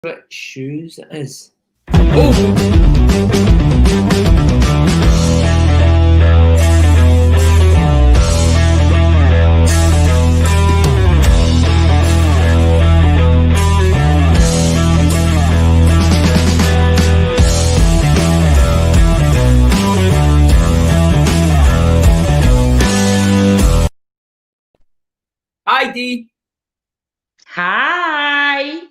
favourite shoes it is. Oh! Hi, Dee. Hi.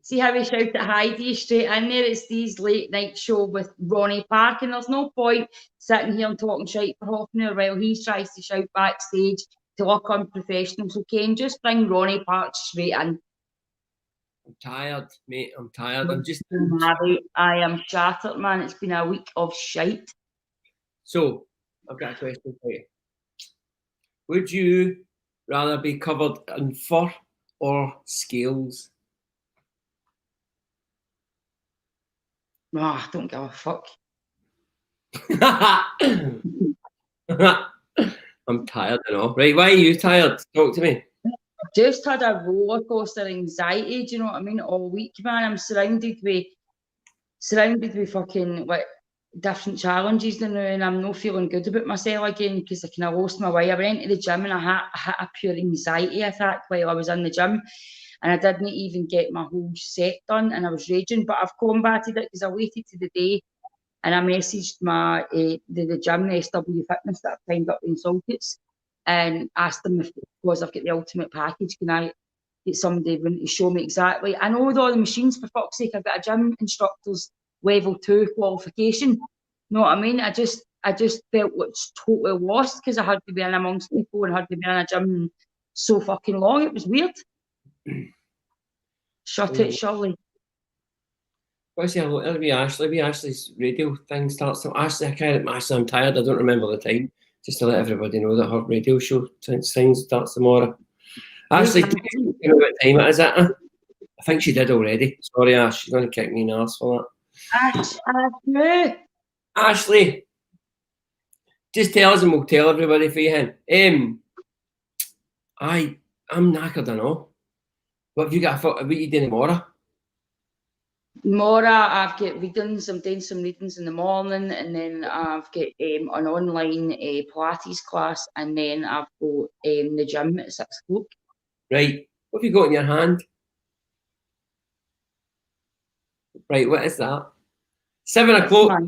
See how we shout at hi, Dee, straight in there? It's Dee's late night show with Ronnie Park, and there's no point sitting here and talking shite for half an hour while he tries to shout backstage to look unprofessional. So, Kane, just bring Ronnie Park straight in. I'm tired, mate. I'm tired. I'm just... I am shattered, man. It's been a week of shite. So, I've got a question for you. Would you rather be covered in fur or scales? Oh, I don't give a fuck. I'm tired, you know. Right, why are you tired? Talk to me. I've just had a roller coaster anxiety, do you know what I mean? All week, man. I'm surrounded with fucking like different challenges now, and I'm not feeling good about myself again because I kind of lost my way. I went to the gym and I had a pure anxiety attack while I was in the gym, and I didn't even get my whole set done, and I was raging. But I've combated it because I waited to the day, and I messaged my the gym, the SW Fitness that I've signed up in Saltits, and asked them if, because I've got the ultimate package, can I get somebody to show me exactly. I know all the machines, for fuck's sake. I've got a gym instructor's level 2 qualification. You know what I mean? I just felt it's totally lost because I had to be in amongst people and had to be in a gym so fucking long. It was weird. Shut it, Shirley. What's the it'll be Ashley? Be Ashley's radio thing starts. So Ashley, Ashley, I'm tired. I don't remember the time. Just to let everybody know that her radio show thing starts tomorrow. Ashley, you know what time it is, it? I think she did already. Sorry, Ash. She's going to kick me in the arse for that. Ashley, just tell us and we'll tell everybody for you. I'm knackered, I know. What have you got? What are you doing tomorrow? Tomorrow I've got readings. I'm doing some readings in the morning, and then I've got an online Pilates class, and then I've got the gym at 6 o'clock. Right. What have you got in your hand? Right, what is that? 7 o'clock.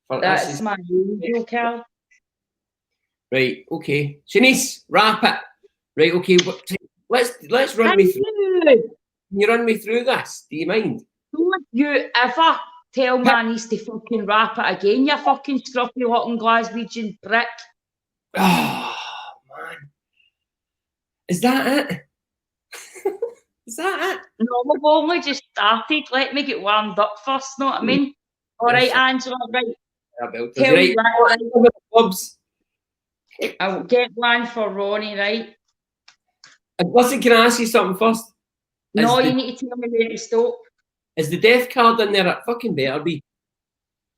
That's my radio card. Right, okay. Shanice, wrap it. Right, okay. Let's run me through. Can you run me through this? Do you mind? Don't you ever tell my niece to fucking wrap it again, you fucking scruffy looking Glaswegian prick. Oh, man. Is that it? Is that it? No, we've only just started. Let me get warmed up first, know what I mean? All right, Angela, right. Tell me I'll get one for Ronnie, right? Listen, can I ask you something first? No, you need to tell me where to stop. Is the death card in there? It fucking better be.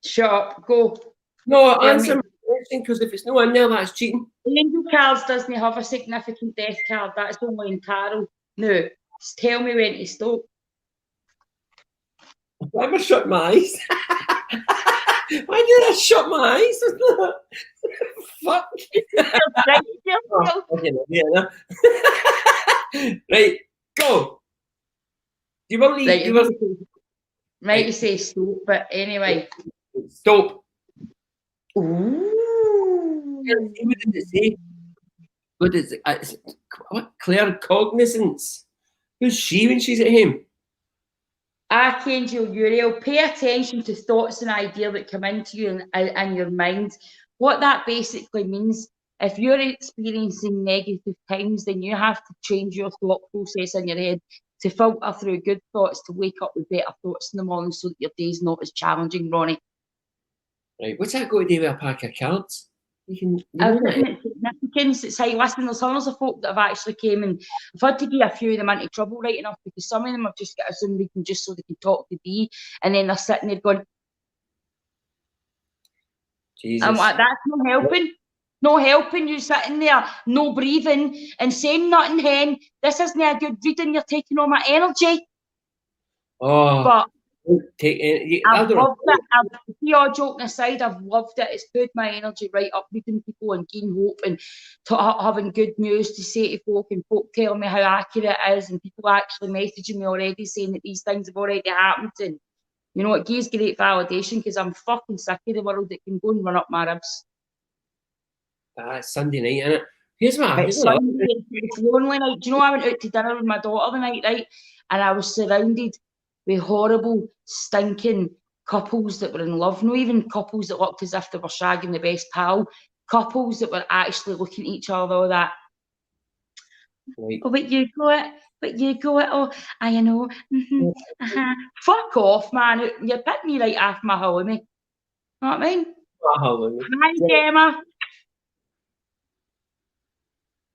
Shut up, go. No, answer my question, because if it's not in there, that's cheating. Angel cards doesn't have a significant death card. That's only in tarot. No, just tell me when to stop. Why am I shut my eyes? Why did I shut my eyes? Fuck. Right, go. Do you believe? Right, you say stop, but anyway. Stop. Ooh. What did it say? What is it? What? Claire Cognizance. Who's she when she's at home? Archangel Uriel. Pay attention to thoughts and ideas that come into you in your mind. What that basically means, if you're experiencing negative times, then you have to change your thought process in your head to filter through good thoughts, to wake up with better thoughts in the morning so that your day's not as challenging, Ronnie. Right, what's that got to do with a pack of cards? Significance. It's like, listen, there's hundreds of folk that have actually came, and I've had to get a few of them into trouble right enough, because some of them have just got a Zoom meeting just so they can talk to Dee, and then they're sitting there going, Jesus. I'm like, that's not helping. No helping, you sitting there, no breathing, and saying nothing, hen. This isn't a good reading, you're taking all my energy. Oh, But take any, I I've don't loved know. it. See, all joking aside, I've loved it. It's put my energy right up, reading people and gaining hope and having good news to say to folk and folk telling me how accurate it is and people actually messaging me already saying that these things have already happened. And you know, it gives great validation because I'm fucking sick of the world that can go and run up my ribs. It's Sunday night, innit? Here's It's another. Sunday, it's lonely night. Do you know, I went out to dinner with my daughter the night, right? And I was surrounded with horrible, stinking couples that were in love. Not even couples that looked as if they were shagging the best pal. Couples that were actually looking at each other, all that. Right. Oh, but you got it. But you got it. Oh, I know. Fuck off, man. You picked me right off my hole, me. Know what I mean? Hi, Gemma.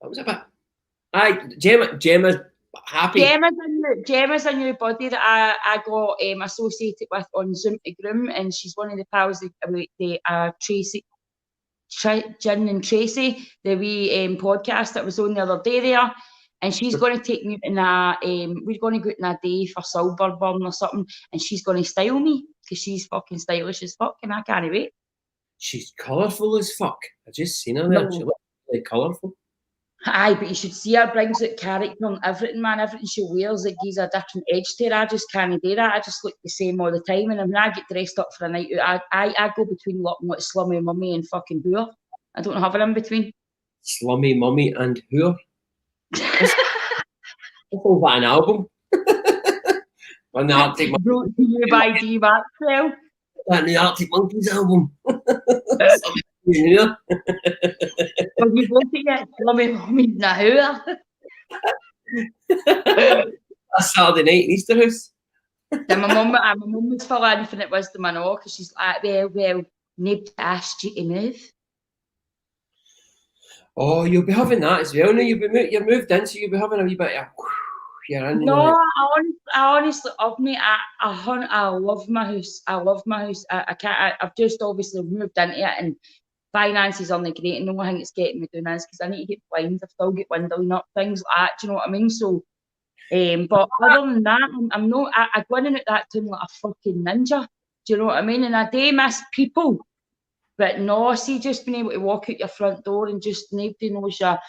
That was a bit. Aye, Gemma's happy. Gemma's a new body that I got associated with on Zoom to Groom, and she's one of the pals of the Tracy, Gin and Tracy, the wee podcast that was on the other day there. And she's going to take me in we're going to go out in a day for Silverburn or something, and she's going to style me because she's fucking stylish as fuck, and I can't wait. She's colourful as fuck. I just seen her there. No. She looks really colourful. Aye, but you should see her brings out character and everything, man. Everything she wears, it gives a different edge to her. I just can't do that. I just look the same all the time. And when I get dressed up for a night out, I go between looking like slummy mummy and fucking whore. I don't have it in between. Slummy mummy and whore? That's an album. On the Arctic Monkeys. Brought to you by D. Maxwell. That the Arctic Monkeys album. Well, you go to get slummy mummy and a whore. A Saturday night in Easter House. Then my mum was full of infinite wisdom and all, because she's like, well, nobody asked you to move. Oh, you'll be having that as well. No, you're moved in, so you'll be having a wee bit of. You're in. No, I honestly love me. I love my house. I love my house. I can't. I've just obviously moved into it, and finances aren't great. And the only thing that's getting me doing is because I need to get blinds. I've still got windowing up, things like that. Do you know what I mean? So, but other than that, I'm not. I go in and out that town like a fucking ninja. Do you know what I mean? And I do miss people. But no, see, just being able to walk out your front door and just nobody knows your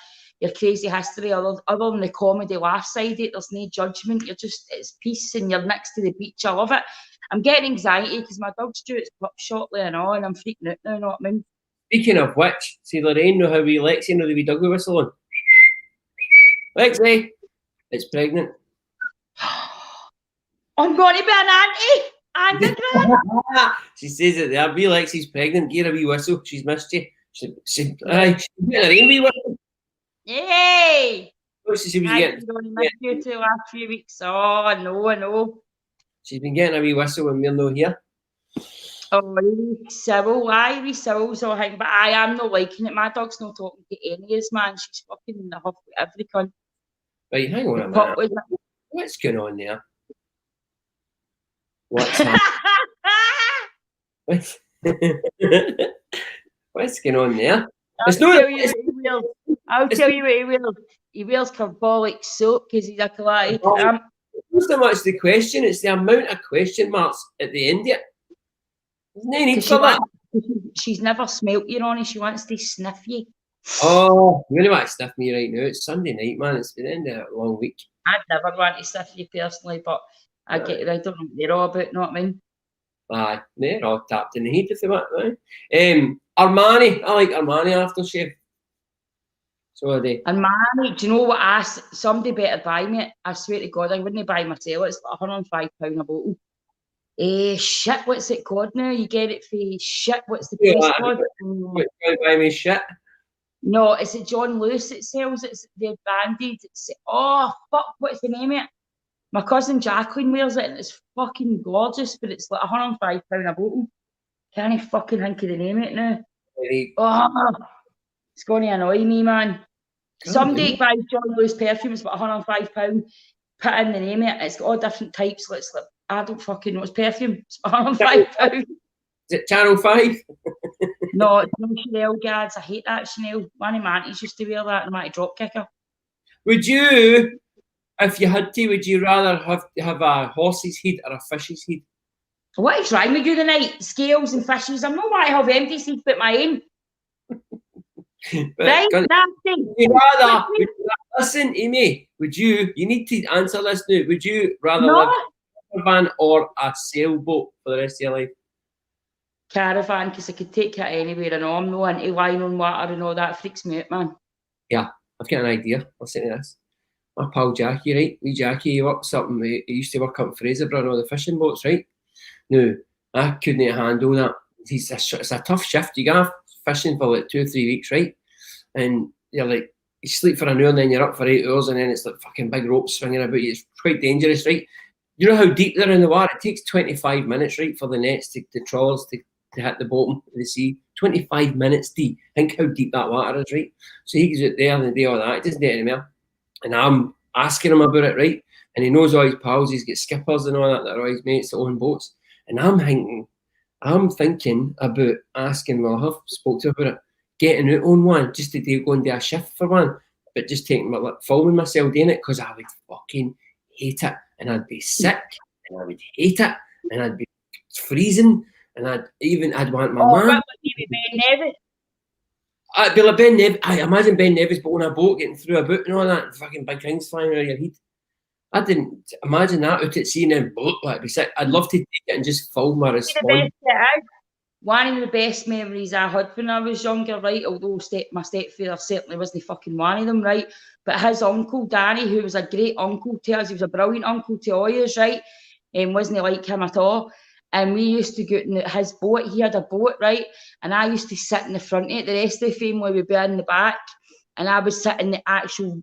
crazy history other than the comedy laugh side of it. There's no judgment. It's peace and you're next to the beach. I love it. I'm getting anxiety because my dog's due its pup shortly and all, and I'm freaking out now, you know what I mean? Speaking of which, see Lorraine know how we Lexi know the wee dog we whistle on. Lexi, it's pregnant. I'm going to be an auntie. She says that there. Wee Lexi's pregnant. Give her a wee whistle. She's missed you. She's getting her own wee whistle. Yay! She was getting. Missed you the last few weeks. Oh, I know. She's been getting a wee whistle when we're not here. Oh, wee Cyril, so I think, but I am not liking it. My dog's not talking to any of us, man. She's fucking in the huff with every cunt. Right, hang on a minute. What's going on there? What's happening? What's going on there? I'll tell you what he wears. He wears carbolic soap because he's a Kalati. It's not so much the question, it's the amount of question marks at the end of it. There's no need for that. She's never smelt you, Ronnie. She wants to sniff you. Oh, you really want to sniff me right now? It's Sunday night, man. It's been the end of a long week. I'd never want to sniff you personally, but I don't know what they're all about, know what I mean? Aye, they're all tapped in the heat if they want, right? Armani, I like Armani aftershave. So are they. Armani, do you know what? Somebody better buy me it. I swear to God, I wouldn't buy myself. It's like £105 a bottle. Shit, what's it called now? You get it for shit. What's the place called? Buy me shit. No, it's a John Lewis that sells it. They're branded. Oh, fuck, what's the name of it? My cousin Jacqueline wears it and it's fucking gorgeous, but it's like £105 a bottle. Can't fucking think of the name of it now. Oh, it's going to annoy me, man. Somebody buys John Lewis perfumes, but £105. Put in the name of it. It's got all different types. It's like, I don't fucking know. It's perfume. It's £105. Is it Channel 5? No, it's no Chanel, guys. I hate that Chanel. One of my aunties used to wear that and I'm a drop kicker. Would you, If you had to, would you rather have a horse's head or a fish's head? What is wrong with you tonight? Scales and fishes. I'm not want to have empty seeds but my own. Right? Listen to me. You need to answer this now. Would you rather live in a caravan or a sailboat for the rest of your life? Caravan, because I could take it anywhere. I know I'm not into lying on water and all that. Freaks me out, man. Yeah, I've got an idea. Listen to this. My pal Jackie, right? Wee Jackie, he works up. He used to work up in Fraserburgh on all the fishing boats, right? No, I couldn't handle that. It's a tough shift. You go fishing for like 2 or 3 weeks, right? And you're like, you sleep for an hour and then you're up for 8 hours and then it's like fucking big ropes swinging about you. It's quite dangerous, right? You know how deep they're in the water? It takes 25 minutes, right, for the nets, the trawlers to hit the bottom of the sea. 25 minutes deep. Think how deep that water is, right? So he goes out there and they do all that. It doesn't do it anymore. And I'm asking him about it, right? And he knows all his pals. He's got skippers and all that are all his mates that own boats. And I'm thinking about asking, well, I have spoke to him about it, getting out on one just to go and do a shift for one, but just filming myself doing it because I would fucking hate it. And I'd be sick and I would hate it and I'd be freezing and I'd want my man. I'd be like Ben Nevis. I imagine Ben Nevis on a boat getting through a boat and all that and fucking big things flying around your head. I didn't imagine that out at sea and then I'd be sick. I'd love to take it and just film my response. One of the best memories I had when I was younger, right? Although my stepfather certainly wasn't fucking one of them, right? But his uncle Danny, who was a great uncle to us, he was a brilliant uncle to all of us, right? And wasn't like him at all. And we used to go in his boat. He had a boat, right? And I used to sit in the front of it. The rest of the family would be in the back. And I would sit in the actual.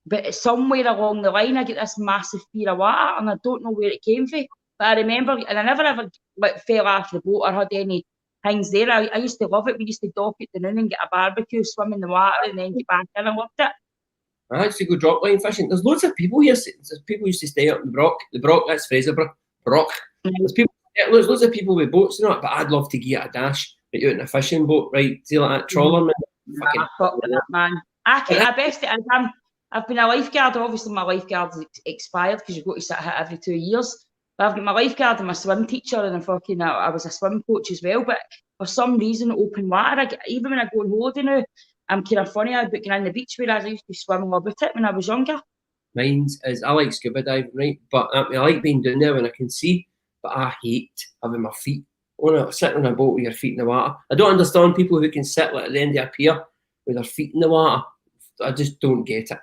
But somewhere along the line, I get this massive fear of water, and I don't know where it came from. But I remember, and I never ever fell off the boat or had any things there. I used to love it. We used to dock at the noon and get a barbecue, swim in the water, and then get back in. I loved it. I used to go drop line fishing. There's loads of people here. There's people used to stay up in the Brock. The Brock, that's Fraserburgh. Brock. There's loads of people with boats and all, but I'd love to get a dash out in a fishing boat, right? See like that trawler, man. Fuck with that, man. I best it is. I've been a lifeguard. Obviously, my lifeguard's expired because you've got to sit it every 2 years. But I've got my lifeguard and my swim teacher, and I was a swim coach as well. But for some reason, open water, even when I go on holiday now, I'm kind of funny about getting on the beach, whereas I used to swim all about it when I was younger. Mine's is I like scuba diving, right? But I like being down there when I can see, but I hate having my feet sitting on a boat with your feet in the water. I don't understand people who can sit like at the end of a pier with their feet in the water. I just don't get it.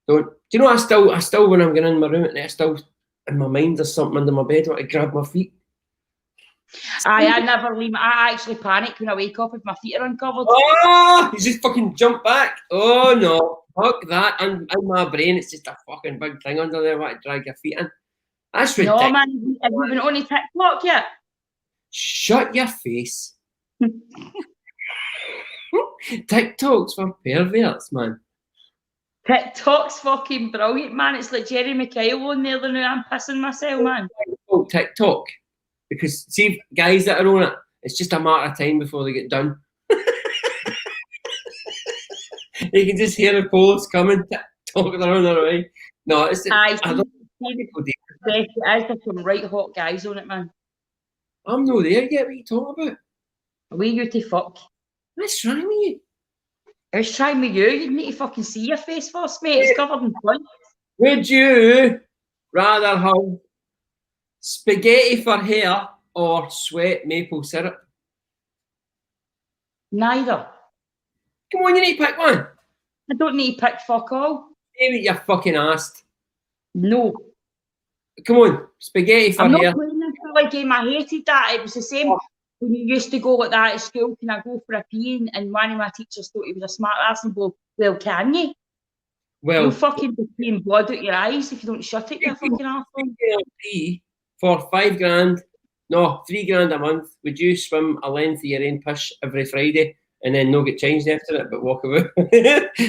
Do you know? I still when I'm going in my room at night, I still in my mind there's something under my bed. I want to grab my feet. I never leave. I actually panic when I wake up if my feet are uncovered. Oh, you just fucking jump back. Oh no, fuck that! And in my brain, it's just a fucking big thing under there. I want to drag your feet in. That's ridiculous. No man, have you been on TikTok yet? Shut your face. TikTok's for perverts, man. TikTok's fucking brilliant, man. It's like Jerry McKyle on there now. I'm pissing myself, man. Oh, TikTok. Because, see, guys that are on it, it's just a matter of time before they get done. You can just hear the posts coming, TikTok, they're on their way. No, it's... There's some right hot guys on it, man. I'm not there yet. What are you talking about? We you to fuck. What's wrong with you? What's trying with you? You need to fucking see your face first, mate. It's covered in blood. Would you rather have spaghetti for hair or sweat maple syrup? Neither. Come on, you need to pick one. I don't need to pick fuck all. Maybe you're fucking asked. No. Come on, spaghetti for hair. I'm not playing this silly game. I hated that. It was the same when you used to go like that at school. Can I go for a pee? And one of my teachers thought he was a smart ass and go, well, can you? Well, you'll fucking be seeing blood out your eyes if you don't shut it, you fucking arsehole. For $5,000, no, $3,000 a month, would you swim a length of your own pish every Friday and then not get changed after it, but walk away?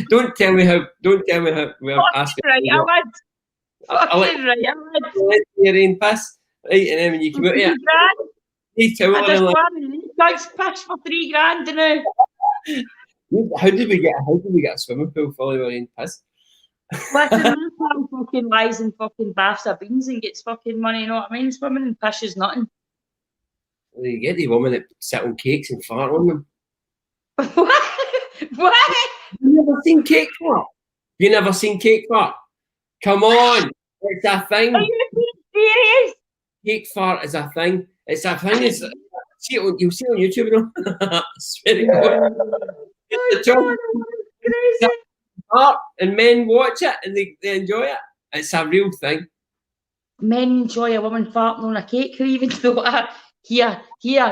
Don't tell me how we're asking. Right, I would. Fucking right, I would. Your own piss, right, and then when you come out here, I just piss for $3,000 now. How did we get a swimming pool full of our own piss? Listen, man fucking lies in fucking baths of beans and gets fucking money, you know what I mean? Swimming in piss is nothing. You get the woman that sit on cakes and fart on them. What? You never seen cake fart? You never seen cake fart? Come on, it's a thing. Are you being serious? Cake fart is a thing. It's a thing. You'll see it on YouTube, you know. I swear to God. It's a joke. Crazy. And men watch it and they enjoy it. It's a real thing. Men enjoy a woman farting on a cake. Who even thought that? Here,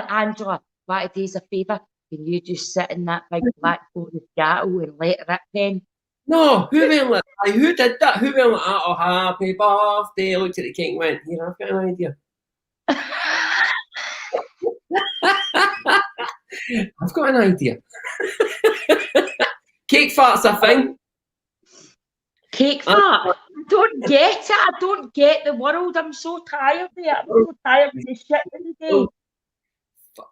Angela, what it is a favour. Can you just sit in that big black forest gatto and let it rip then? No, who went like that? Who did that? Who went like that? Oh, happy birthday. Looked at the cake and went, here, I've got an idea. I've got an idea. Cake fart's a thing. Cake fart? I don't get it. I don't get the world. I'm so tired of it. I'm so tired of this shit every day.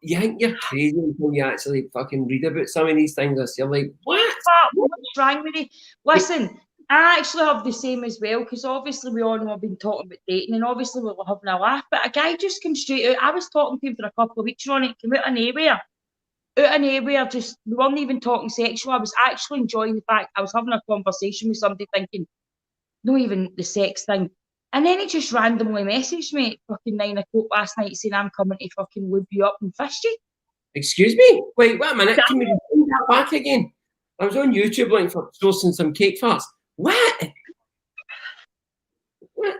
You think you're crazy until you actually fucking read about some of these things. You're like, what? What's wrong with you? Listen, I actually have the same as well, because obviously we all know I've been talking about dating, and obviously we're having a laugh, but a guy just came straight out. I was talking to him for a couple of weeks, Ronnie, came out of nowhere, just, we weren't even talking sexual. I was actually enjoying the fact I was having a conversation with somebody thinking, not even the sex thing. And then he just randomly messaged me at fucking 9 o'clock last night saying, I'm coming to fucking lube you up and fist you. Excuse me? Wait a minute. Can we bring that back again? I was on YouTube looking for sourcing some cake farts. What?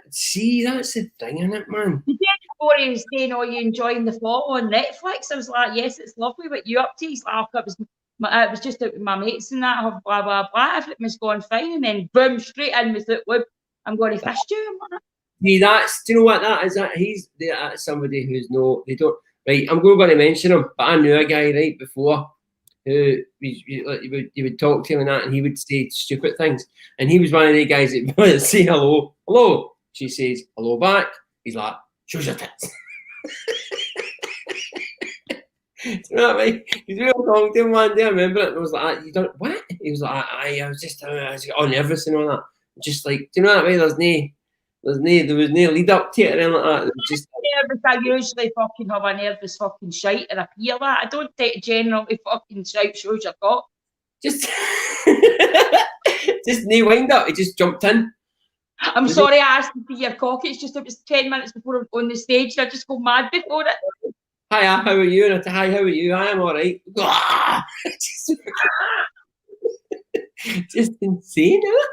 See, that's the thing, isn't it, man? The day before he was saying, oh, you enjoying the fall on Netflix? I was like, yes, it's lovely. What you up to? He's like, it was just out with my mates and that, blah, blah, blah. Everything was going fine. And then, boom, straight in with it. I'm going to fist you. See, do you know what that is? That's somebody who's they don't, right, I'm going to mention him, but I knew a guy right before who you would talk to him and that, and he would say stupid things. And he was one of the guys that would say hello. She says hello back. He's like, shows your tits. You know what I mean? He's real talking to him one day. I remember it. And I was like, you don't what? He was like, I was all nervous and all that. Just like, do you know what I mean? There was no lead up to it or anything like that. It was just I usually fucking have a nervous fucking shite or appear that. I don't take generally fucking shout shows your cock. Just no wind up. He just jumped in. I'm sorry I asked you for your cock. It was 10 minutes before on the stage and I just go mad before it. Hiya, how are you? And hi, how are you? I am all right. Just insane, isn't it?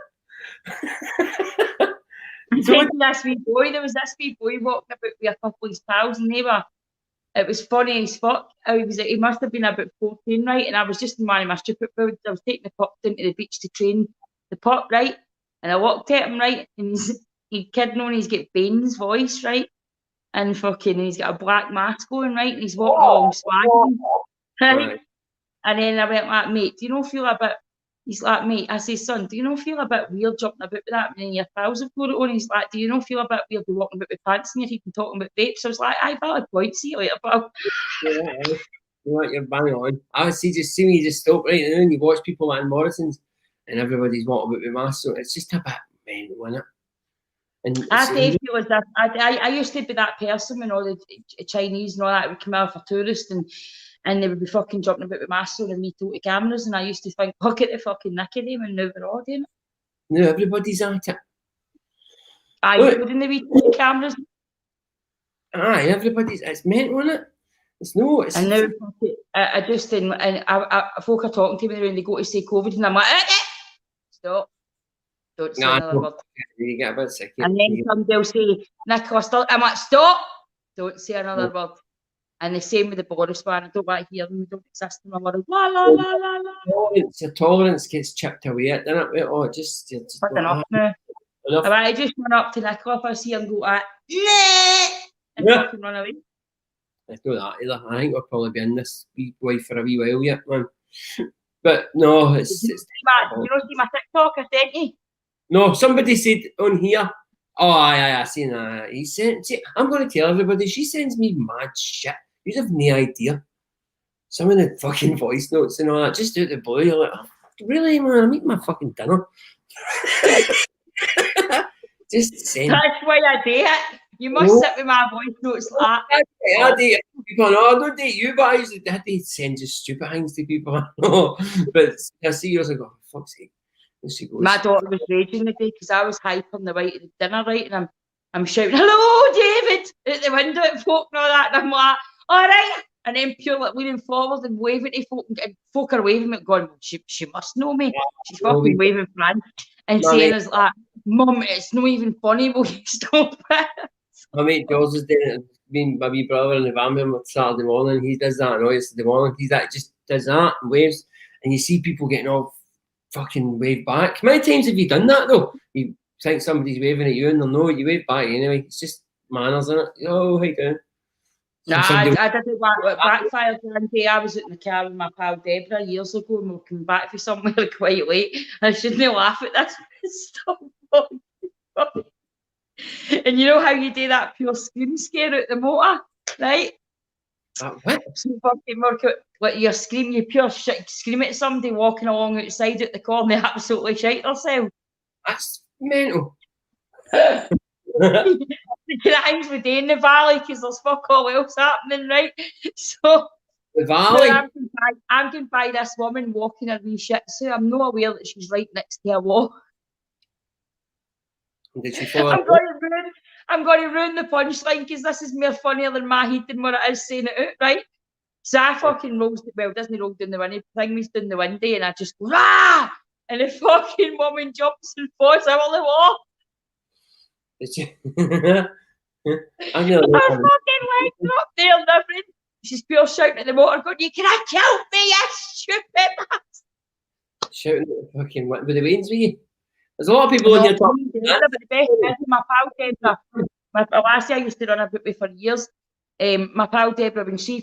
There was this wee boy walking about with a couple of his pals, and it was funny as fuck. He must have been about 14, right? And I was just in one of my stupid moods. I was taking the pup down to the beach to train the pup, right? And I walked at him, right? And he's kidding on, he's got Bane's voice, right? And fucking, he's got a black mask on, right? And he's walking along swaggering, right? And then I went like, mate, do you not feel a bit? He's like, mate, I say, son, do you not feel a bit weird jumping about with that? And then your pals have got it on. He's like, do you not feel a bit weird walking about with pants in your feet and talking about vapes? I was like, I valid point, see you later, pal. Yeah, you know what, you're bang on. I see me you just stop right now and you watch people like Morrison's and everybody's walking about with masks, so it's just a bit mental, isn't it? And I definitely was that. I used to be that person when all the Chinese and all that would come out for tourists and they would be fucking jumping about with masks on and me to cameras, and I used to think, look at the fucking nick of them, and now they're all doing it. No, everybody's at it. Including the wee cameras. Aye, everybody's, it's mental, isn't it? It's no, it's... And now, I just, and folk are talking to me when they go to say COVID, and I'm like, stop. Don't say another word. You get a bit sick. And then somebody will say, Nicola, I'm like, stop. Don't say another word. And the same with the Boris man. I don't want to hear them. They don't exist in my world. La, la, la, la, la. Your tolerance gets chipped away at, doesn't it? Oh, just enough now. I just run up to Nicola if I see him go like, nah, and fucking run away. I know that either. I think we'll probably be in this way for a wee while yet, man. But no, it's you don't see my TikTok I sent you? No, somebody said on here. Oh, I seen that. He sent. I'm going to tell everybody. She sends me mad shit. You have no idea. Some of the fucking voice notes and all that, just out the blue. You're like, oh, really, man? I'm eating my fucking dinner. Just send. That's why I do it. You must sit with my voice notes like that. I date people. No, I don't date you, but I used to send just stupid things to people. But I see yours, I go, for fuck's sake. And she goes, My daughter was raging the day because I was hyping the way to the dinner, right? And I'm shouting, "Hello, David!" at the window at folk and all that. And I'm like, "All right." And then pure like leaning forward and waving to folk, and folk are waving at going, she must know me. She's fucking waving front and saying us like, "Mum, it's not even funny, will you stop it?" My mate George is doing it. Me and my wee brother in the van with him on Saturday morning. He does that, and yesterday morning. He's that just does that and waves, and you see people getting all fucking wave back. How many times have you done that though? You think somebody's waving at you and they'll know it, you wave back anyway. It's just manners, isn't it? Oh, how you doing? Nah, I did it backfired one day. I was in the car with my pal Deborah years ago, and we were coming back from somewhere quite late. I shouldn't laugh at this stuff. And you know how you do that pure scream scare at the motor, right? What? So fucking work out, like you pure scream at somebody walking along outside at the corner, they absolutely shite themselves. That's mental. The hangs we do in the valley because there's fuck all else happening, right? So the valley. I'm going by this woman walking her wee shih tzu. I'm not aware that she's right next to a wall. Did she fall? I'm going to ruin the punchline because this is more funnier than my head than what it is saying it out, right? So I fucking Disney rolled down the window, thing was down the window, and I just go, "Rah!" And the fucking woman jumps and falls over the wall. Did she? I know. Her fucking legs are up there, different. She's pure shouting at the motor, going, "You could have killed me, you stupid bastard!" Shouting at the fucking with the veins, were you? There's a lot of people in here talking. But the best is my pal Deborah. My last year I used to run about me for years. My pal Deborah, when she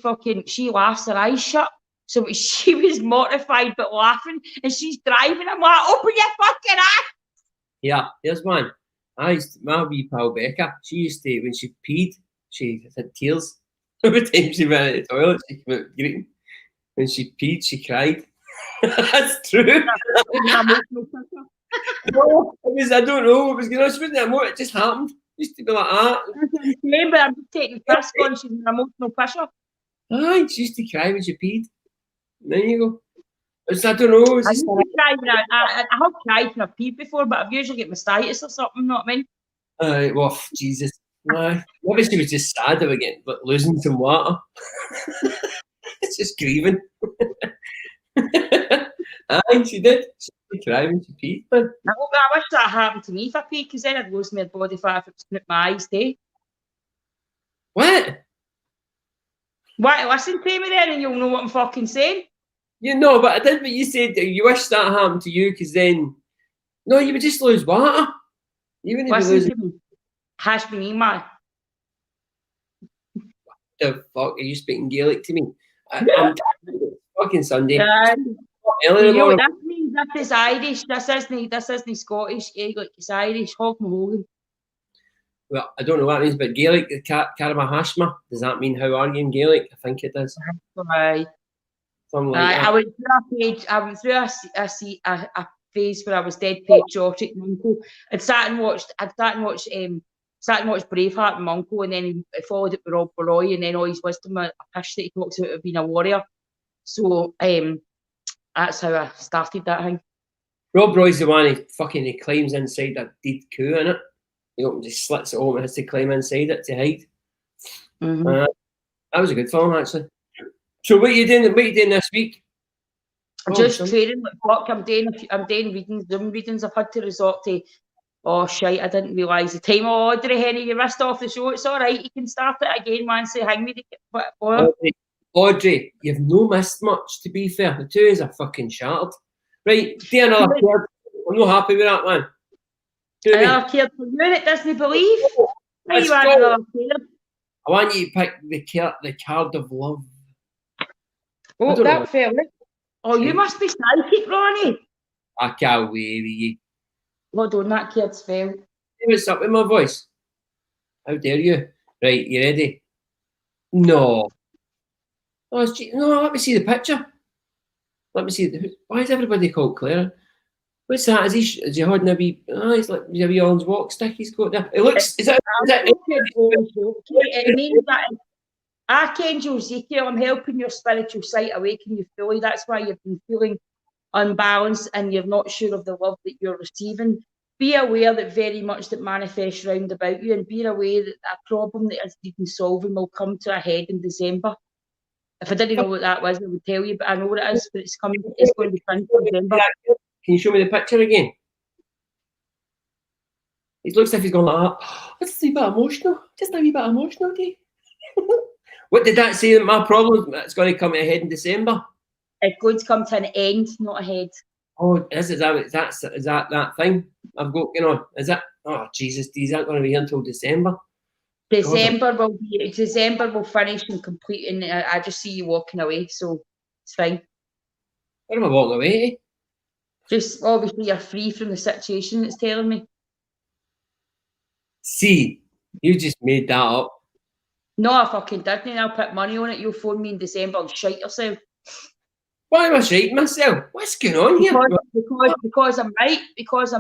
laughs, her eyes shut. So she was mortified but laughing, and she's driving. I'm like, "Open your fucking eye!" Yeah, there's one. My wee pal Becca, she used to, when she peed, she had tears. Every time she went to the toilet, she came out greeting. When she peed, she cried. That's true. No, I don't know what was going on. She wasn't emotional, it just happened. It used to be like that. But I'm just taking the piss on, she's an emotional pusher. Aye, she used to cry when she peed. There you go. I don't know. I have cried when I've peed before, but I've usually got mastitis or something, not me. Well, Jesus. Maybe she was just sad about getting losing some water. It's just grieving. Aye, she did. She cried when she peed, man. I wish that happened to me if I peed, because then I'd lose my body fat if it was coming out my eyes, too. What? Why? Listen to me then and you'll know what I'm fucking saying. You know, but I did what you said. You wish that happened to you, because then... No, you would just lose water. You wouldn't be losing... To me. Hash me, man. The fuck are you speaking Gaelic to me? I'm fucking Sunday. You know what that means? This is Irish. This isn't Scottish. Gaelic. It's Irish. Hog Mahogan. Well, I don't know what it means, but Gaelic, Karamahashma, does that mean how are you in Gaelic? I think it does. Right. Something like that. I went through a phase where I was dead patriotic. My uncle. I'd sat and watched Braveheart with my uncle, and then he followed it with Rob Roy, and then all his wisdom, a pish that he talks about being a warrior. So that's how I started that thing. Rob Roy's the one he climbs inside that deed coup, innit? He just slits it open and has to climb inside it to hide. Mm-hmm. That was a good film, actually. So what are you doing this week? Just training like fuck. I'm doing Zoom readings. I've had to resort to, oh shite, I didn't realise the time. Oh, Audrey Henny, you missed off the show. It's all right, you can start it again, man. Say hang me Audrey, you've no missed much, to be fair. The two is are fucking shattered. Right, do another kid. I'm not happy with that, man. Another kid for you that doesn't believe. I want you to pick the card of love. Oh, that fella. Oh, you must be psychic, Ronnie. I can't wait with you. Hold on, that kid's fell. Hey, what's up with my voice? How dare you? Right, you ready? No. No, let me see the picture. Let me see. Why is everybody called Clara? What's that? Is he holding a wee? He's like a wee orange walk stick. He's got there. It looks. Is that? It means that Archangel Ezekiel, I'm helping your spiritual sight awaken you fully. That's why you've been feeling unbalanced and you're not sure of the love that you're receiving. Be aware that very much that manifests round about you, and be aware that a problem that you've been solving will come to a head in December. If I didn't know what that was, I would tell you, but I know what it is, but it's coming. It's going to be finished in December. Can you show me the picture again? It looks like he's going like that. It's a wee bit emotional. Just a wee bit emotional, Dave. What did that say? That my problem is going to come to a head in December? It's going to come to an end, not a head. Oh, is that thing I've got going on? Is that? Oh, Jesus, is that going to be here until December? December will finish and complete, and I just see you walking away, so it's fine. Where am I walking away? Just obviously you're free from the situation. It's telling me. See, you just made that up. No, I fucking didn't. I'll put money on it. You'll phone me in December and shite yourself. Why am I shiting myself? What's going on here? Because I'm right. Because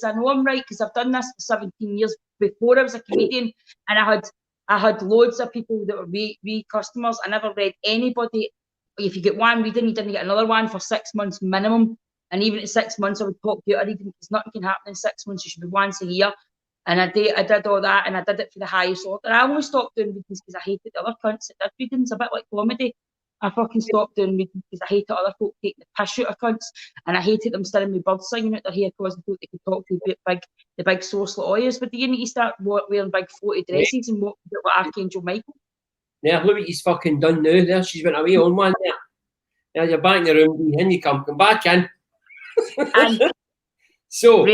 I know I'm right. Because I've done this for 17 years. Before I was a comedian, and I had loads of people that were re customers. I never read anybody. If you get one reading, you didn't get another one for 6 months minimum. And even at 6 months, I would talk you out a reading because nothing can happen in 6 months. You should be once a year. And I did all that, and I did it for the highest order. I only stopped doing readings because I hated the other cunts that did readings, a bit like comedy. I fucking stopped doing readings because I hated other folk taking the piss out of cunts, and I hated them staring me birds singing out their hair because they thought they could talk to the big source like oils. But do you need to start wearing big floaty dresses and walk like Archangel Michael? Yeah, look what he's fucking done now. There, she's went away on one there. Yeah, you're back in the room, and you come back in. And so,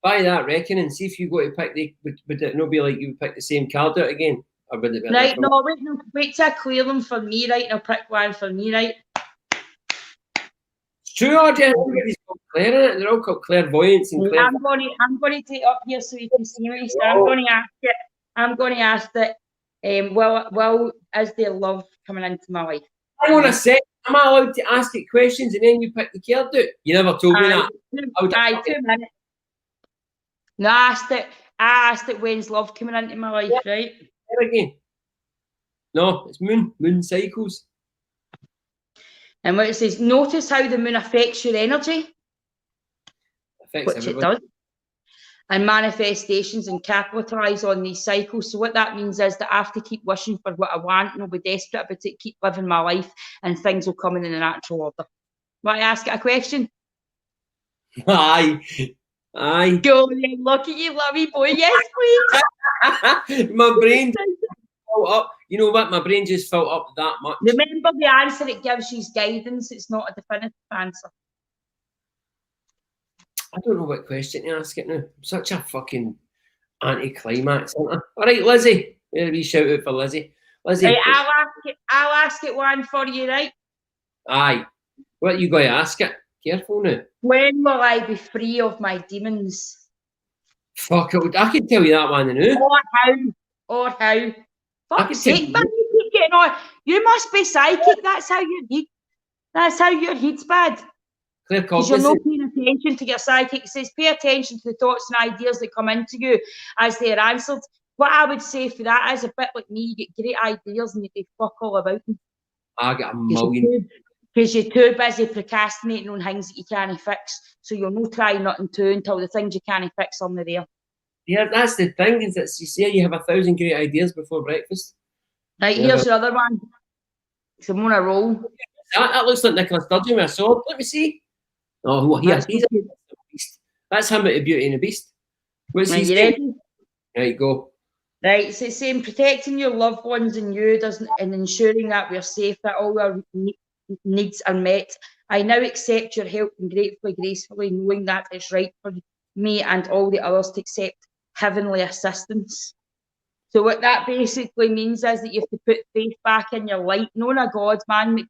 by that reckoning, see if you go to pick would it not be like you pick the same card out again? Or would it be right, no, wait till I clear them for me, right? And I'll pick one for me, right? It's true, RJ. Everybody's called Claire in it. They're all called clairvoyance and clair. I'm going to take up here so you can see me. So I'm going to ask that, well, is there love coming into my life? Hang on a sec. Am I allowed to ask it questions and then you pick the card out? You never told me that. 2 minutes. No, I asked it when's love coming into my life, right? There again. No, it's moon cycles. And what it says, notice how the moon affects your energy. Affects which everybody. It does. And manifestations and capitalise on these cycles. So what that means is that I have to keep wishing for what I want and I'll be desperate about it, keep living my life, and things will come in a natural order. Might I ask it a question? Aye. Go then, look at you, lovey boy. Yes, please. My brain filled up. You know what? My brain just filled up that much. Remember, the answer it gives you is guidance. It's not a definitive answer. I don't know what question to ask it now. I'm such a fucking anti-climax, aren't I? All right, Lizzie. Maybe we shout out for Lizzie. Lizzie. Right, I'll ask it one for you, right? Aye. What are you going to ask it? Careful now. When will I be free of my demons? Fuck it. I can tell you that one now. Or how. Fuck's sake, man, you keep getting on. You must be psychic. That's how your head's bad. Because you're not paying attention to your psychic. It says pay attention to the thoughts and ideas that come into you as they're answered. What I would say for that is a bit like me. You get great ideas and you do fuck all about them. I got a million. Because you're too busy procrastinating on things that you can't fix. So you'll not try nothing too until the things you can't fix are there. Yeah, that's the thing, is that you say you have 1,000 great ideas before breakfast. Right, here's the other one. So I'm on a roll. That looks like Nicola Sturgeon with a sword. Let me see. Oh, he's a beast. That's him at the Beauty and the Beast. What's he saying? Right, go. Right, so it's saying protecting your loved ones and you and ensuring that we're safe, that all our needs are met. I now accept your help and gratefully, gracefully, knowing that it's right for me and all the others to accept heavenly assistance. So what that basically means is that you have to put faith back in your light. Not a God,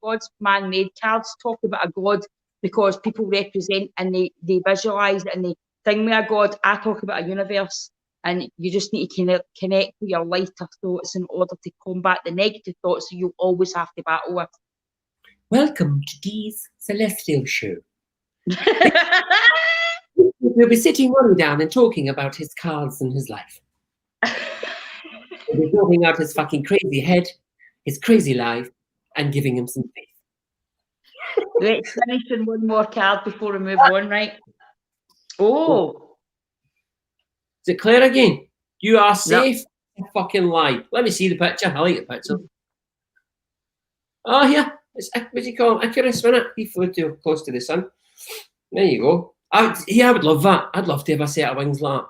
God's man-made cards talk about a God because people represent and they visualise it and they think with a God. I talk about a universe, and you just need to connect with your lighter thoughts in order to combat the negative thoughts that you always have to battle with. Welcome to Dee'S Celestial Show. We'll be sitting Ronnie down and talking about his cards and his life. We'll be sorting out his fucking crazy head, his crazy life, and giving him some faith. Let's finish on one more card before we move on, right? Oh. Is it Claire again? You are safe. No. Fucking lie. Let me see the picture. I like the picture. Oh, yeah. It's, what do you call him? Icarus, wasn't it? He flew too close to the sun. There you go. I would love that. I'd love to have a set of wings like that.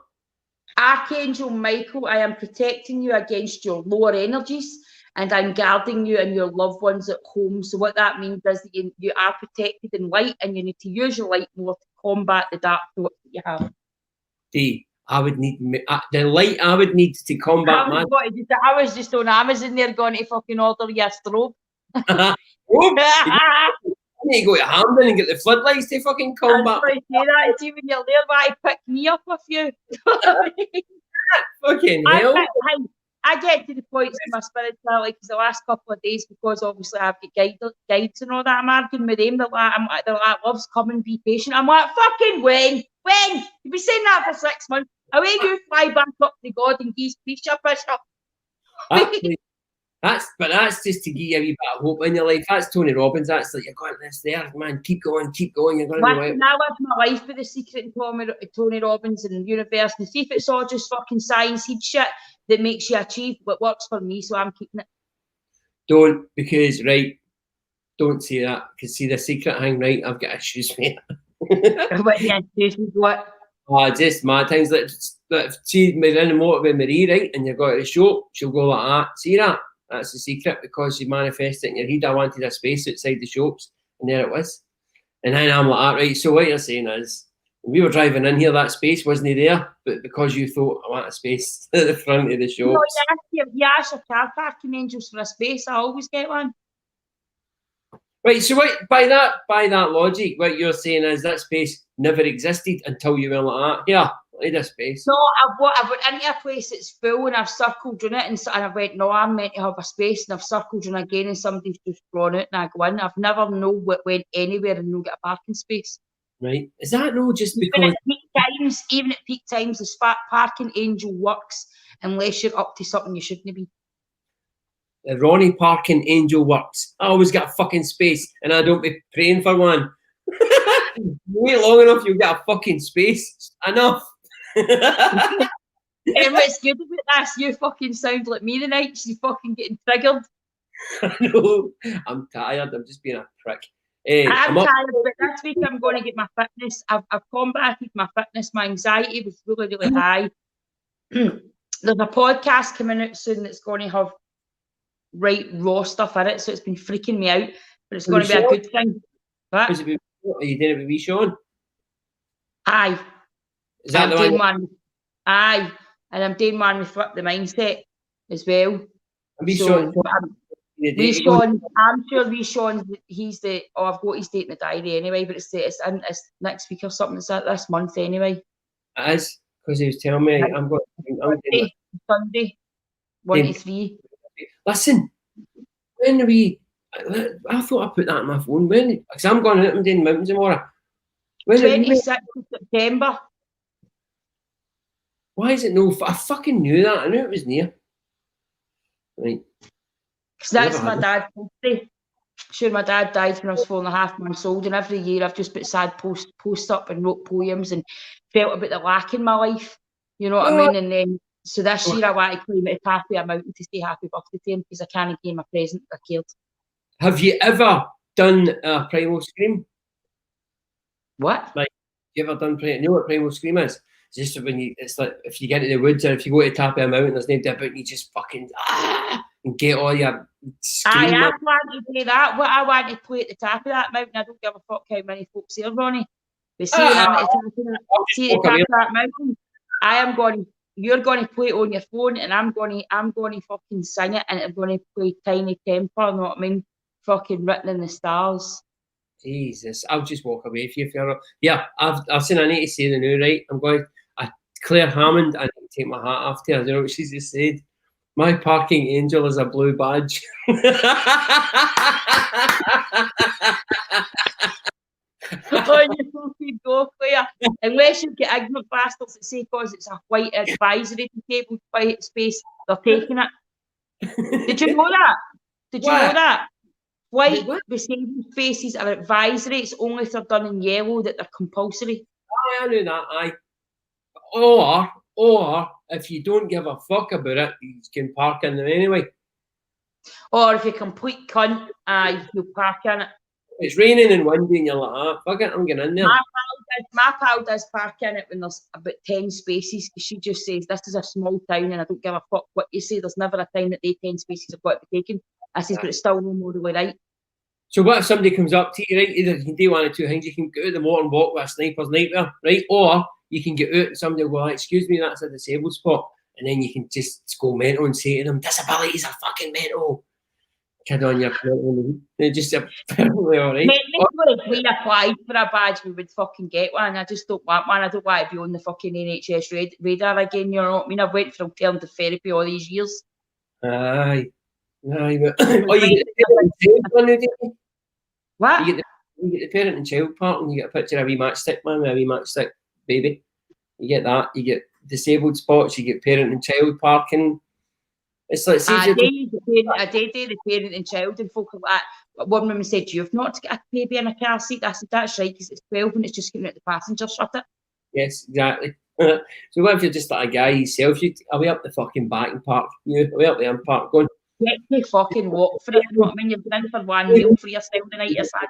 Archangel Michael, I am protecting you against your lower energies, and I'm guarding you and your loved ones at home. So what that means is that you are protected in light, and you need to use your light more to combat the dark thoughts that you have. I would need the light. I would need to combat I was just on Amazon there going to fucking order you a strobe. I need to go to Hampden and get the floodlights to fucking combat. I say that. See when you're there, why pick me up with you? Fucking hell. I get to the point in my spirituality because the last couple of days, because obviously I've got guides and all that, I'm arguing with them. They're like, love's coming, be patient. I'm like, fucking when? You've been saying that for 6 months. Away you fly back up to God and Dee'S, piece your push up. That's just to give you a wee bit of hope in your life. That's Tony Robbins. That's like, you got this there, man. Keep going. You're going to be right. I live my life with the secret in Tony Robbins and the universe, and see if it's all just fucking science head shit that makes you achieve what works for me. So I'm keeping it. Don't say that, because see the secret thing, right? I've got issues with it. What? Just mad things like see me in the motor with Marie, right? And you go to the show, she'll go like that. See that? That's the secret, because you manifest it in your head. I wanted a space outside the shops, and there it was. And then I'm like, right, so what you're saying is, when we were driving in here, that space wasn't there, but because you thought, I want a space at the front of the shops. No, you ask your car parking angels for a space, I always get one. Right, so what, by that logic, what you're saying is that space never existed until you were like that. Yeah, I need a space. No, I went into a place that's full and I've circled in it, and I went, no, I'm meant to have a space, and I've circled in again, and somebody's just drawn it, and I go in. I've never went anywhere and not get a parking space. Right, is that no just because even at peak times, the parking angel works unless you're up to something you shouldn't be. The Ronnie parking angel works. I always got a fucking space, and I don't be praying for one. Wait long enough, you'll get a fucking space. Enough. And what's good about this, you fucking sound like me tonight. She's fucking getting triggered. I know. I'm tired. I'm just being a prick. I'm tired, but this week I'm going to get my fitness. I've combated my fitness. My anxiety was really, really high. There's a podcast coming out soon that's going to have raw stuff in it, so it's been freaking me out, but it's going to be a good thing. What? Are you doing it with me, Sean? Aye. Is that the one? Aye. And I'm doing one with Flip the Mindset as well. Sean, I'm sure Sean, he's the, I've got his date in the diary anyway, but it's next week or something. It's this month anyway. It is, because he was telling me I'm going Sunday, 1 to 3. Listen, when I thought I put that on my phone. Because I'm going out and doing mountains tomorrow. 26th of September. Why is it no? I fucking knew that. I knew it was near. Right. Because that's my dad's birthday. Sure, my dad died when I was 4.5 months old, and every year I've just put sad posts up and wrote poems and felt a bit of lack in my life. You know what I mean? And then, so this year I want to climb at the top of a mountain to say happy birthday to him, because I can't give him a present I cared. Have you ever done a primal scream? What? Like, you ever done primal? You know what primal scream is? It's just when it's like if you get into the woods, or if you go to the top of a mountain, there's no dip, and you just fucking and get all your scream. I want to do that. What I want to play at the top of that mountain, I don't give a fuck how many folks here, Ronnie. But see, I'm at the top of that mountain, you're going to play it on your phone, and I'm going to fucking sing it, and I'm going to play Tiny Temper, you know what I mean? Fucking written in the stars. Jesus, I'll just walk away if you're. Yeah, I've seen. I need to say the new right. I'm going. Claire Hammond. I need to take my hat off to her. Do you know what she's just said? My parking angel is a blue badge. On your fucking go, Claire. Unless you get ignorant bastards that say because it's a white advisory disabled space, they're taking it. Did you know that? Did you know that? White disabled spaces are advisory. It's only if they're done in yellow that they're compulsory. I knew that, aye. Or if you don't give a fuck about it, you can park in them anyway. Or if you're a complete cunt, you'll park in it. It's raining and windy and you're like, ah, fuck it, I'm getting in there. My pal does park in it when there's about 10 spaces. She just says, this is a small town and I don't give a fuck what you say. There's never a time that they 10 spaces have got to be taken. I says, but it's still no morally right. So what if somebody comes up to you, right? Either you can do one of two things. You can go out the motor and walk with a sniper's nightmare, right? Or you can get out and somebody will go, excuse me, that's a disabled spot. And then you can just go mental and say to them, disabilities are fucking mental. Kid on your they're just apparently alright. If we applied for a badge, we would fucking get one. I just don't want one. I don't want to be on the fucking NHS radar again. You know what I mean? I've went for alternative therapy all these years. Aye. But oh, you get the parent and child one, what? You get the parent and child part, and you get a picture of a wee matchstick man with a wee matchstick baby. You get that. You get disabled spots. You get parent and child parking. It's like I did the parent and child and folk like that. One woman said, you've not got a baby in a car seat. I said, that's right, because it's 12 and it's just getting out the passenger, shut it. Yes, exactly. So what if you're just like a guy yourself? You away up the fucking back and park. You away up there and park going. Get to fucking walk for it. You know what I mean? You're going in for one meal for yourself the night you're sad.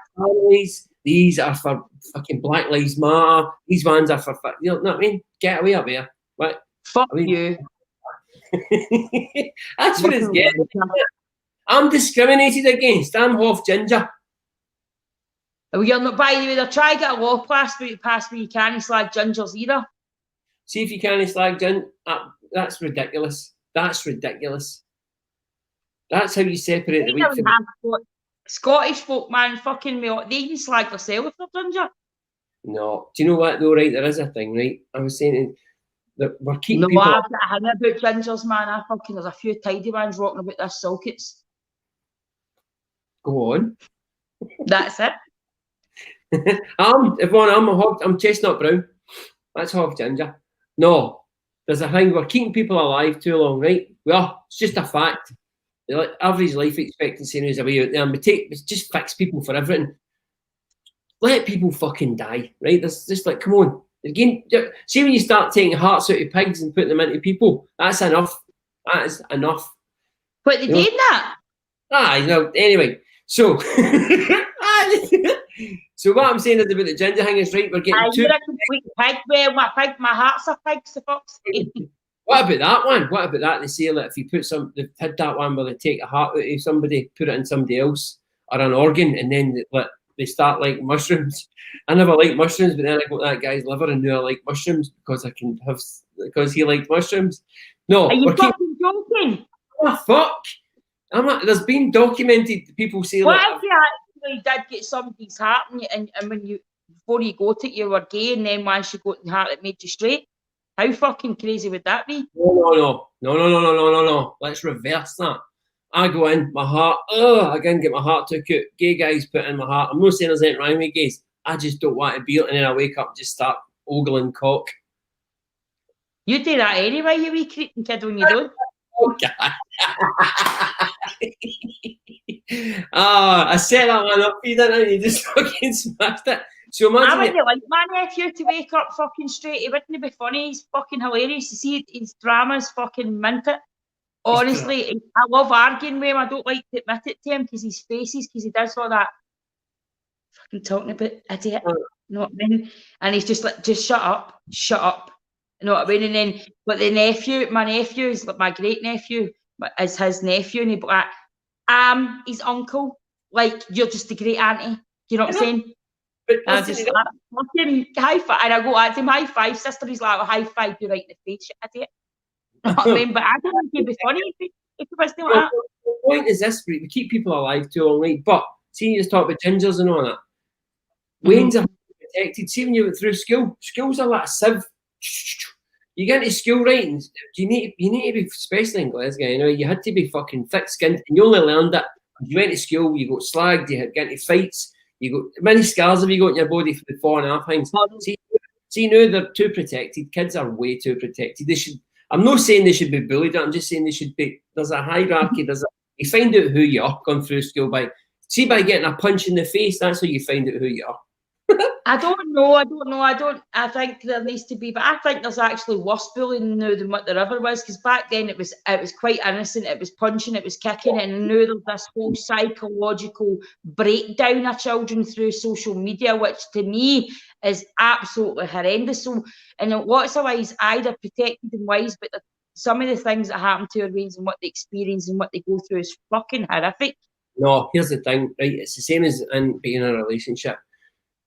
These are for fucking Black Lives Matter. These ones are for, you know what I mean? Get away up there. What? Fuck you. That's what it's getting. I'm discriminated against. I'm half ginger. Well, you're not, by the way, they're trying to get a law passed where you can't slag gingers either. See if you can't slag ginger. That's ridiculous. That's ridiculous. That's how you separate the wheat from Scottish folk, man, fucking me. They can slag themselves if they're ginger. No. Do you know what, though, right? There is a thing, right? I was saying that we're keeping people... No, I've got a hang about gingers, man. There's a few tidy ones rocking about their sockets. Go on. That's it. I'm chestnut brown. That's half ginger. No. There's a thing, we're keeping people alive too long, right? Well, it's just a fact. Like average life expectancy is away out there, and just fix people for everything. Let people fucking die, right? There's just like, come on. Again, see when you start taking hearts out of pigs and putting them into people, that's enough. That is enough. But they did that. Anyway, so so what I'm saying is about the ginger thing is right. We're getting you're a complete pig. Well, my heart's a pig, so fuck's sake. What about that one? What about that? They say that if you put they've had that one where they take a heart out of somebody, put it in somebody else, or an organ, and then they start like mushrooms. I never liked mushrooms, but then I got that guy's liver and knew I like mushrooms because he liked mushrooms. No, are you fucking joking? Oh fuck! There's been documented people say what if you actually did get somebody's heart and when before you got it you were gay and then once you got the heart it made you straight? How fucking crazy would that be? No. Let's reverse that. I go in, my heart, I can get my heart took out. Gay guys put in my heart. I'm not saying there's anything wrong with gays. I just don't want to be it, and then I wake up and just start ogling cock. You do that anyway, you wee creeping kid, when you don't. Oh, God. I set that one up for you, didn't I? You just fucking smashed it. So imagine I wouldn't like my nephew to wake up fucking straight. It wouldn't be funny. He's fucking hilarious. You see, his drama's fucking mint it. Honestly, I love arguing with him. I don't like to admit it to him because his faces, because he does all that fucking talking about idiot. You know what I mean? And he's just like, just shut up. You know what I mean? And then, but my nephew is like my great nephew, is his nephew, and he'd be like, his uncle. Like, you're just a great auntie. You know what I'm saying? And I just fucking high five, and I go at him, high five, sister. He's like, high five you right in the face, you idiot. You know what I mean? But I don't think it'd be funny if it was like that. The point is this: we keep people alive too long, right? But see, you just talk about gingers and all that. Wains are protected. See, when you went through school, schools are like a sieve. You get into school, right? And you need to be, especially in Glasgow, you know, you had to be fucking thick-skinned, and you only learned that you went to school, you got slagged, you had got into fights. You go, how many scars have you got in your body for the 4.5 things? See now they're too protected. Kids are way too protected. They should. I'm not saying they should be bullied. I'm just saying they should be. There's a hierarchy. You find out who you are going through school by getting a punch in the face. That's how you find out who you are. I don't know. I think there needs to be, but I think there's actually worse bullying now than what there ever was. Because back then it was quite innocent. It was punching, it was kicking, and now there's this whole psychological breakdown of children through social media, which to me is absolutely horrendous. So, in lots of ways, either protected in ways, but some of the things that happen to our brains and what they experience and what they go through is fucking horrific. No, here's the thing, right? It's the same as in being in a relationship.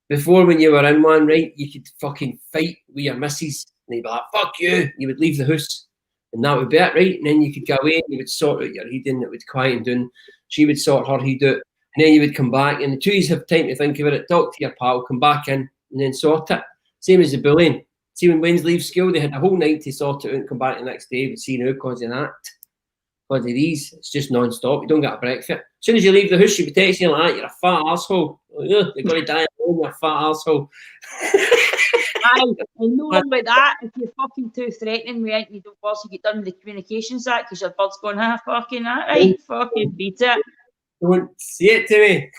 Before, when you were in one, right, you could fucking fight with your missus, and they'd be like, fuck you, you would leave the house, and that would be it, right? And then you could go away, and you would sort out your heating, it would quiet down, she would sort her heat out, and then you would come back, and the two of you have time to think about it, talk to your pal, come back in, and then sort it. Same as the bullying. See, when Wayne's leave school, they had a whole night to sort it out and come back the next day, but see now, because of that, because of these, it's just non-stop, you don't get a break for it. As soon as you leave the house, you be texting you like that, you're a fat arsehole. You're going to die alone, you're a fat arsehole. I know about that. If you're fucking too threatening, we ain't, you don't force you get done with the Communications Act because your bird's going, fucking that, right? Fucking beat it. Don't say it to me.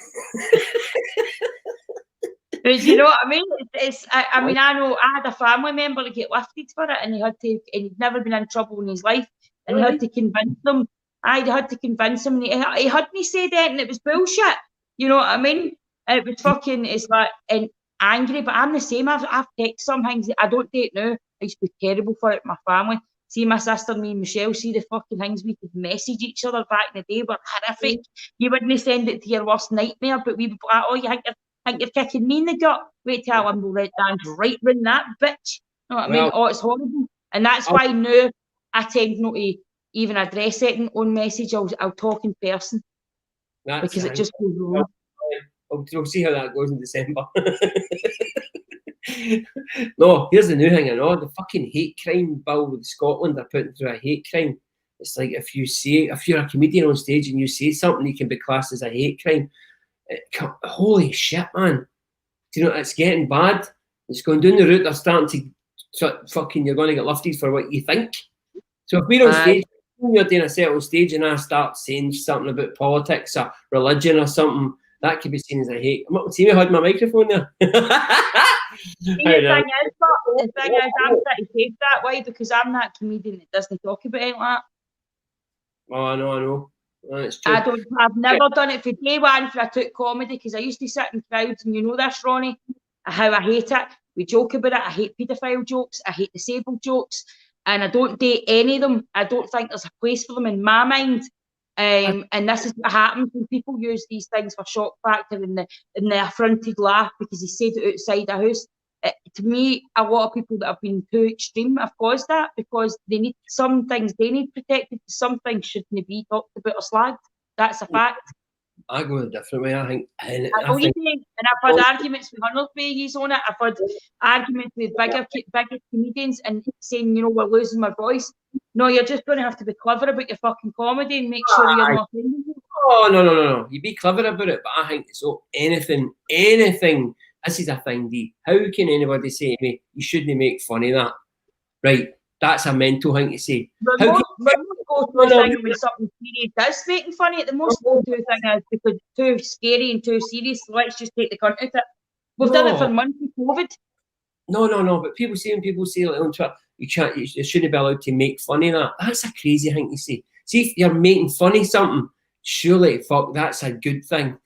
But you know what I mean? I mean, I know I had a family member to get lifted for it, and he'd never been in trouble in his life, and he had to convince them. I had to convince him, and he had me say that, and it was bullshit. You know what I mean? It was fucking, it's like, and angry, but I'm the same. I've texted some things that I don't do it now. I used to be terrible for it, my family. See, my sister, me and Michelle, see the fucking things we could message each other back in the day were horrific. You wouldn't send it to your worst nightmare, but we'd be like, oh, you think you're kicking me in the gut? Wait till I'm red dance right round that bitch. You know what I mean? Oh, it's horrible. And that's why now I tend not to even address it on message. I'll talk in person. Because it just goes wrong. We'll see how that goes in December. No, here's the new thing. I know the fucking hate crime bill with Scotland are putting through a hate crime. It's like if you're a comedian on stage and you say something, you can be classed as a hate crime. Holy shit, man! Do you know it's getting bad? It's going down the route. They're starting to fucking. You're going to get lifted for what you think. So if we're on stage, you're doing a set on stage, and I start saying something about politics or religion or something, that could be seen as a hate. See me hold my microphone there. The thing is, I'm pretty safe that way because I'm that comedian that doesn't talk about it like that. Oh, I know. It's true. I've never done it for day one for I took comedy because I used to sit in crowds, and you know this, Ronnie, how I hate it. We joke about it. I hate paedophile jokes. I hate disabled jokes, and I don't date any of them. I don't think there's a place for them in my mind. And this is what happens when people use these things for shock factor and the affronted laugh because he said it outside the house. To me, a lot of people that have been too extreme have caused that because they need some things they need protected, some things shouldn't be talked about or slagged. That's a fact. I go a different way, I think. And I've had arguments with Hunter's on it. I've had arguments with bigger comedians and saying, you know, we're losing my voice. No, you're just going to have to be clever about your fucking comedy and make sure you're not offending people. Oh, no. You be clever about it, but I think it's anything. This is a thing, Dee. How can anybody say to me, you shouldn't make fun of that? Right, that's a mental thing to say. When something serious is making funny, the most go-to thing is because it's too scary and too serious, so let's just take the cunt out of it. We've done it for months with COVID. No, but people say like on Twitter, you shouldn't be allowed to make fun of that. That's a crazy thing to say. See, if you're making fun of something, surely, that's a good thing.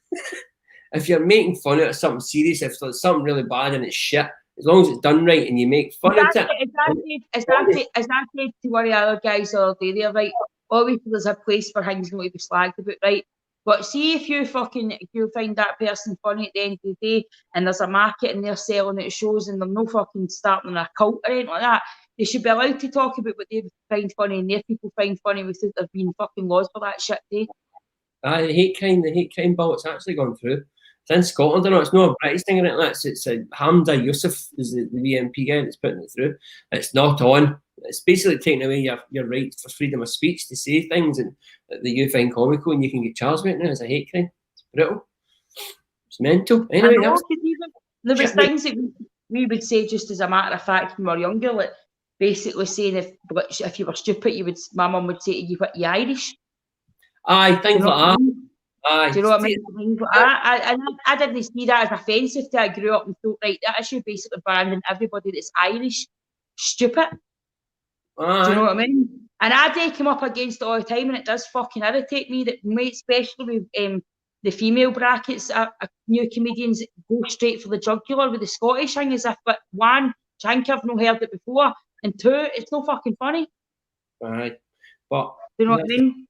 If you're making fun of something serious, if it's something really bad and it's shit, as long as it's done right and you make fun of it. As I said to one of the other guys the other day, they're right, obviously there's a place for things not to be slagged about, right? But see if you find that person funny at the end of the day and there's a market and they're selling it shows and they're no fucking starting a cult or anything like that, they should be allowed to talk about what they find funny and their people find funny without there being fucking laws for that shit, eh? The hate crime bill, it's actually gone through. It's in Scotland, I know it's not a British thing or anything like that. It's Hamza Youssef is the VMP guy that's putting it through. It's not on. It's basically taking away your right for freedom of speech to say things and that you find comical and you can get charged with it now as a hate crime. It's brutal. It's mental. I Anyway, know, 'cause even there was shit, things that we would say just as a matter of fact when we were younger, like basically saying if you were stupid, my mum would say to you, "What, you Irish?" aye, Do you things know what I like that. mean? Aye. Do you know what I mean? Things like that. I didn't see that as offensive till I grew up and thought, right, that is you basically branding everybody that's Irish stupid. Do you know Aye. what I mean? And I do come up against it all the time, and it does fucking irritate me that, especially with the female brackets, new comedians go straight for the jugular with the Scottish thing, as if, but one, I think I've not heard it before, and two, it's no fucking funny. Aye. But Do you know what I mean?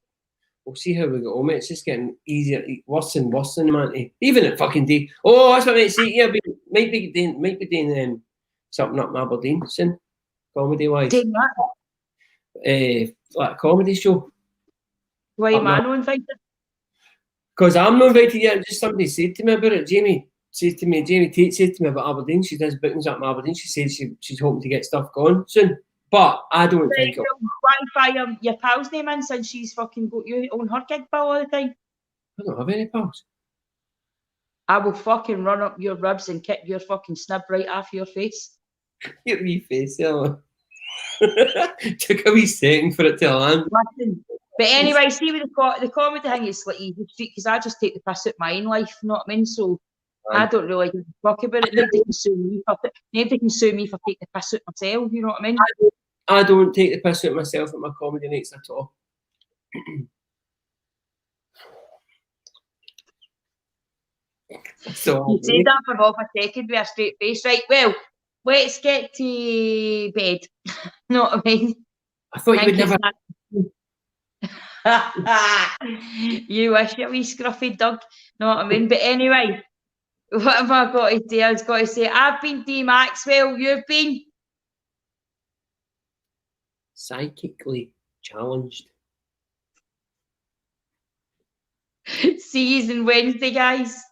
we'll see how we go, mate. It's just getting easier, worse and worse in the man. Even at fucking day. Oh, that's what I meant to say. Yeah, might be doing something up in Aberdeen soon, comedy wise. Doing that. Like a comedy show. Why am I not invited? Because I'm not invited yet. Just somebody said to me about it. Jamie Tate said to me about Aberdeen. She does bookings up in Aberdeen. She said she's hoping to get stuff going soon. But I don't think it'll. Why your pal's name in since she's fucking got you on her gig bill all the time? I don't have any pals. I will fucking run up your ribs and kick your fucking snib right off your face. Your wee face, yeah. Took a wee second for it to land. Listen. But anyway, see with the comedy thing, it's like easy street because I just take the piss out my own life, you know what I mean? So I don't really give a fuck about it. Nobody can sue me for taking the piss out myself, you know what I mean? I don't take the piss out of myself at my comedy nights at all. So You say that for off a second with a straight face, right? Well, let's get to bed. Know what I mean? I thought you would never. You wish you wee scruffy dog. Know what I mean? But anyway, what have I got to do? I've got to say, I've been Dee Maxwell. You've been Psychically challenged. See you on Wednesday, guys.